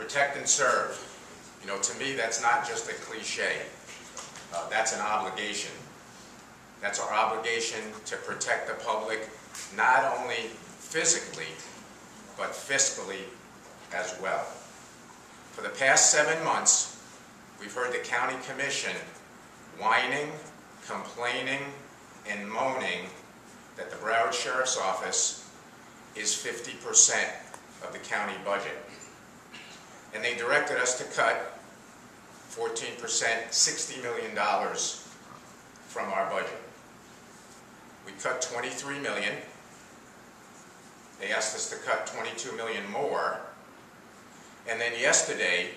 Protect and serve. You know, to me, that's not just a cliche. That's an obligation. That's our obligation to protect the public, not only physically, but fiscally as well. For the past 7 months, we've heard the County Commission whining, complaining, and moaning that the Broward Sheriff's Office is 50% of the county budget. And they directed us to cut 14%, $60 million from our budget. We cut $23 million. They asked us to cut $22 million more. And then yesterday,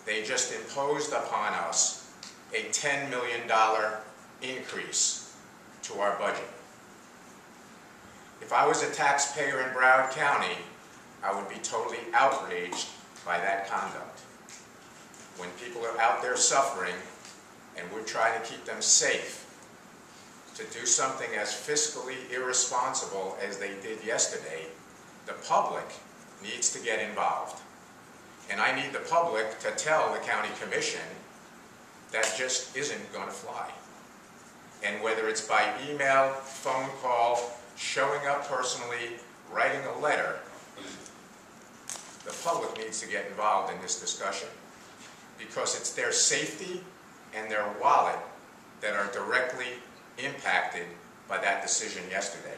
they just imposed upon us a $10 million increase to our budget. If I was a taxpayer in Broward County, I would be totally outraged by that conduct. When people are out there suffering and we're trying to keep them safe, to do something as fiscally irresponsible as they did yesterday, the public needs to get involved. And I need the public to tell the County Commission that just isn't going to fly. And whether it's by email, phone call, showing up personally, writing a letter, the public needs to get involved in this discussion, because it's their safety and their wallet that are directly impacted by that decision yesterday.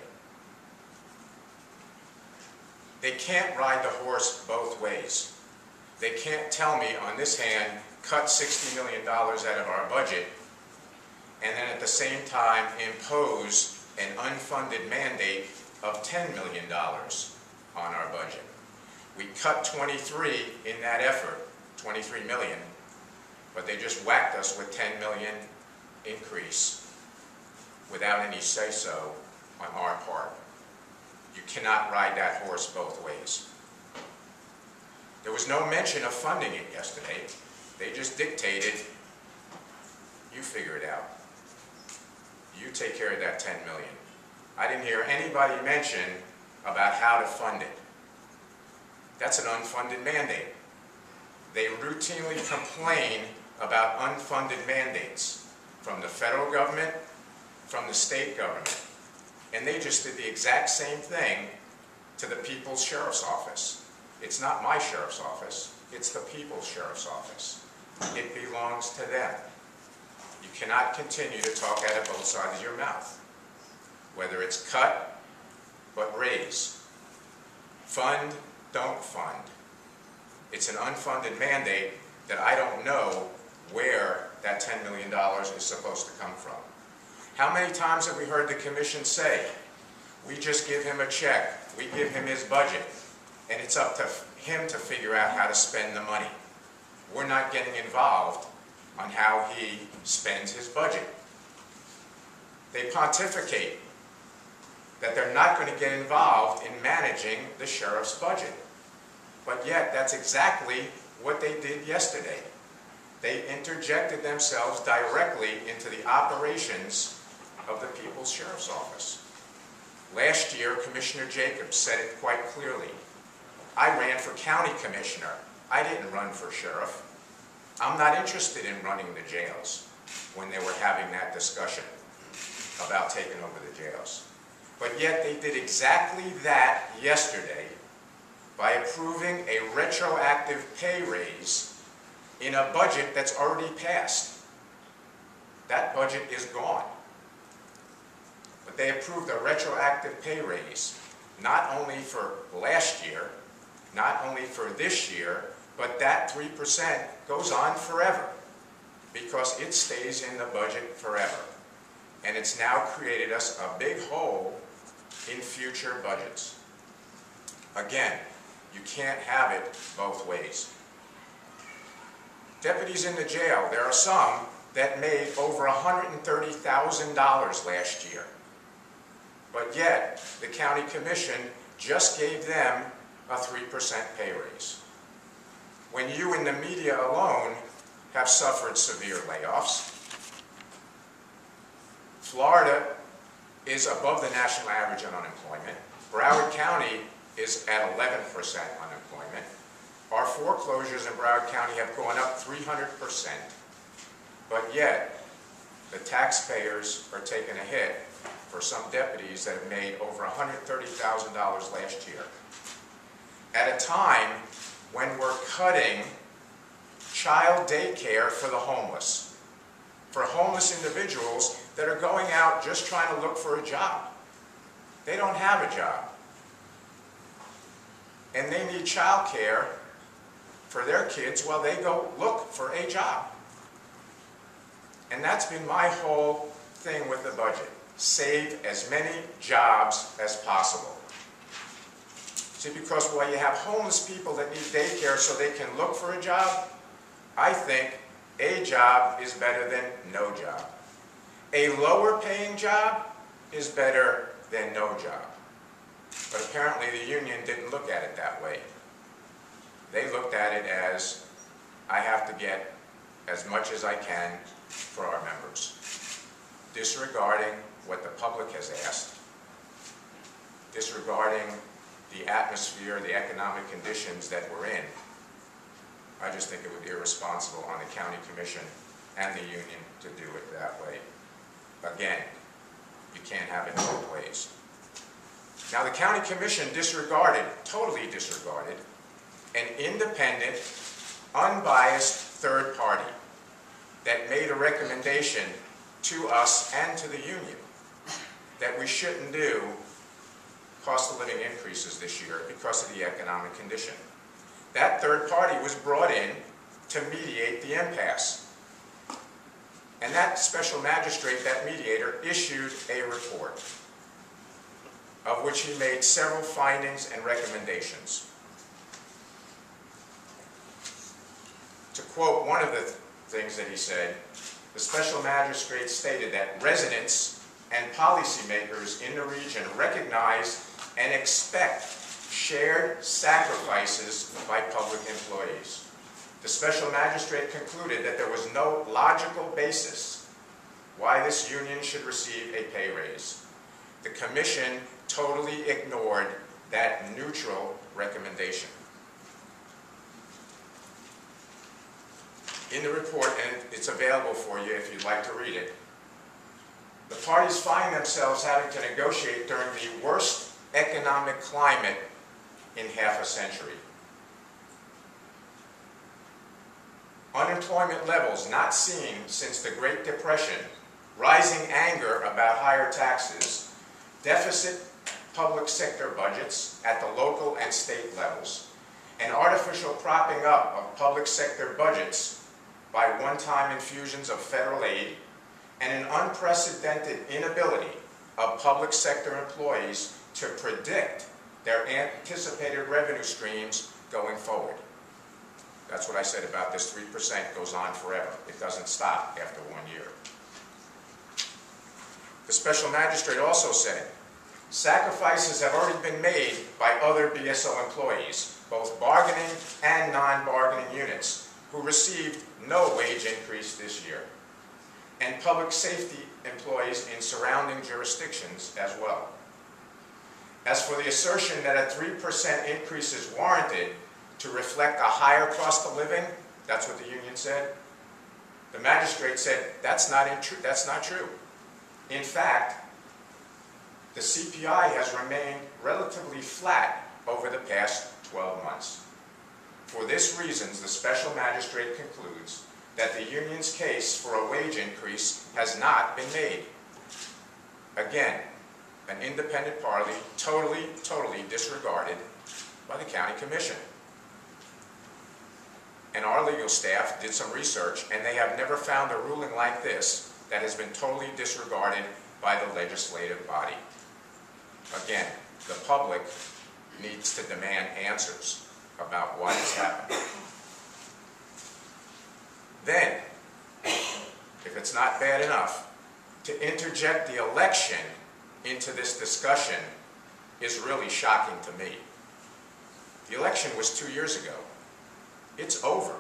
They can't ride the horse both ways. They can't tell me on this hand, cut $60 million out of our budget, and then at the same time impose an unfunded mandate of $10 million on our budget. We cut 23 in that effort, 23 million, but they just whacked us with 10 million increase without any say-so on our part. You cannot ride that horse both ways. There was no mention of funding it yesterday. They just dictated, you figure it out. You take care of that 10 million. I didn't hear anybody mention about how to fund it. That's an unfunded mandate. They routinely complain about unfunded mandates from the federal government, from the state government. And they just did the exact same thing to the People's Sheriff's Office. It's not my sheriff's office, it's the People's Sheriff's Office. It belongs to them. You cannot continue to talk out of both sides of your mouth. Whether it's cut, but raise. Fund, don't fund. It's an unfunded mandate that I don't know where that $10 million is supposed to come from. How many times have we heard the Commission say, we just give him a check, we give him his budget, and it's up to him to figure out how to spend the money. We're not getting involved on how he spends his budget. They pontificate that they're not going to get involved in managing the sheriff's budget. But yet, that's exactly what they did yesterday. They interjected themselves directly into the operations of the People's Sheriff's Office. Last year, Commissioner Jacobs said it quite clearly. I ran for county commissioner. I didn't run for sheriff. I'm not interested in running the jails when they were having that discussion about taking over the jails. But yet they did exactly that yesterday by approving a retroactive pay raise in a budget that's already passed. That budget is gone. But they approved a retroactive pay raise, not only for last year, not only for this year, but that 3% goes on forever because it stays in the budget forever. And it's now created us a big hole in future budgets. Again, you can't have it both ways. Deputies in the jail, there are some that made over $130,000 last year. But yet, the County Commission just gave them a 3% pay raise. When you in the media alone have suffered severe layoffs, Florida is above the national average on unemployment. Broward County is at 11% unemployment. Our foreclosures in Broward County have gone up 300%, but yet the taxpayers are taking a hit for some deputies that have made over $130,000 last year. At a time when we're cutting child daycare for the homeless, for homeless individuals that are going out just trying to look for a job. They don't have a job. And they need child care for their kids while they go look for a job. And that's been my whole thing with the budget. Save as many jobs as possible. See, because while you have homeless people that need daycare so they can look for a job, I think a job is better than no job. A lower paying job is better than no job. But apparently the union didn't look at it that way. They looked at it as, I have to get as much as I can for our members, disregarding what the public has asked, disregarding the atmosphere, the economic conditions that we're in. I just think it would be irresponsible on the county commission and the union to do it that way. Again, you can't have it both ways. Now the county commission disregarded, totally disregarded, an independent, unbiased third party that made a recommendation to us and to the union that we shouldn't do cost of living increases this year because of the economic condition. That third party was brought in to mediate the impasse. And that special magistrate, that mediator, issued a report of which he made several findings and recommendations. To quote one of the things that he said, the special magistrate stated that residents and policymakers in the region recognize and expect shared sacrifices by public employees. The special magistrate concluded that there was no logical basis why this union should receive a pay raise. The commission totally ignored that neutral recommendation. In the report, and it's available for you if you'd like to read it, the parties find themselves having to negotiate during the worst economic climate in half a century. Unemployment levels not seen since the Great Depression, rising anger about higher taxes, deficit public sector budgets at the local and state levels, and artificial propping up of public sector budgets by one-time infusions of federal aid, and an unprecedented inability of public sector employees to predict their anticipated revenue streams going forward. That's what I said about this 3% goes on forever. It doesn't stop after 1 year. The special magistrate also said, sacrifices have already been made by other BSO employees, both bargaining and non-bargaining units, who received no wage increase this year, and public safety employees in surrounding jurisdictions as well. As for the assertion that a 3% increase is warranted to reflect a higher cost of living, that's what the union said, the magistrate said that's not true. In fact, the CPI has remained relatively flat over the past 12 months. For this reason, the special magistrate concludes that the union's case for a wage increase has not been made. Again, an independent party totally disregarded by the county commission. And our legal staff did some research, and they have never found a ruling like this that has been totally disregarded by the legislative body. Again, the public needs to demand answers about why this happened. Then, if it's not bad enough, to interject the election into this discussion is really shocking to me. The election was 2 years ago. It's over.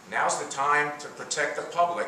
Now's the time to protect the public